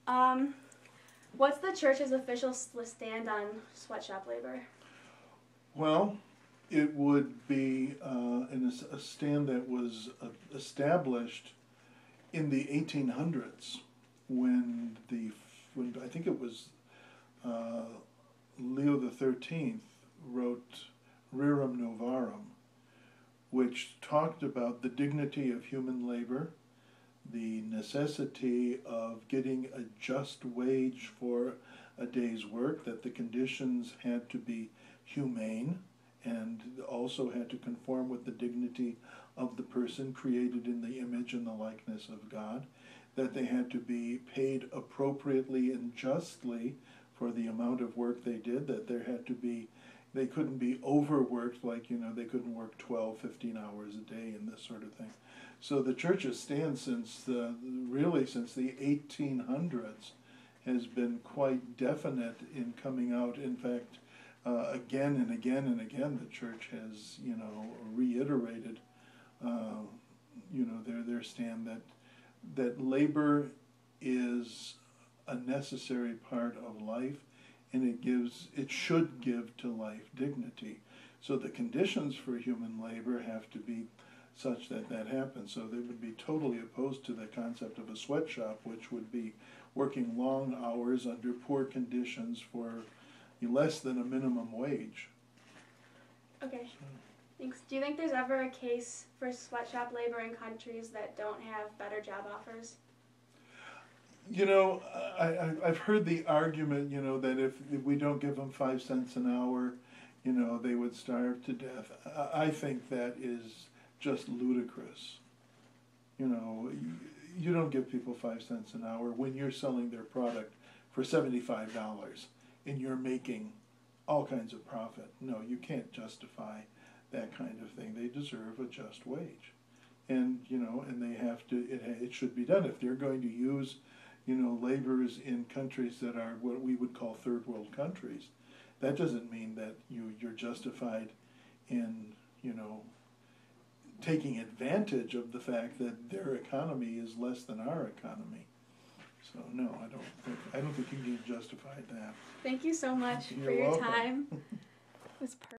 Um, what's the church's official stand on sweatshop labor? Well, it would be a stand that was established in the 1800s when I think it was uh, Leo the 13th wrote Rerum Novarum, which talked about the dignity of human labor, the necessity of getting a just wage for a day's work, that the conditions had to be humane and also had to conform with the dignity of the person created in the image and the likeness of God, that they had to be paid appropriately and justly for the amount of work they did, that they couldn't be overworked, like, they couldn't work 12, 15 hours a day and this sort of thing. So the church's stand really since the 1800s has been quite definite in coming out. In fact, again and again and again, the church has, reiterated, their stand that labor is a necessary part of life, and it should give to life dignity. So the conditions for human labor have to be such that that happens. So they would be totally opposed to the concept of a sweatshop, which would be working long hours under poor conditions for less than a minimum wage. Okay, thanks. Do you think there's ever a case for sweatshop labor in countries that don't have better job offers? I've heard the argument, that if we don't give them 5 cents an hour, they would starve to death. I think that is just ludicrous. You don't give people 5 cents an hour when you're selling their product for $75 and you're making all kinds of profit. No, you can't justify that kind of thing. They deserve a just wage. And, and they have to, it should be done. If they're going to use, laborers in countries that are what we would call third world countries, that doesn't mean that you're justified in, taking advantage of the fact that their economy is less than our economy. So no, I don't think you can justify that. Thank you so much You're for your welcome. time. It was perfect.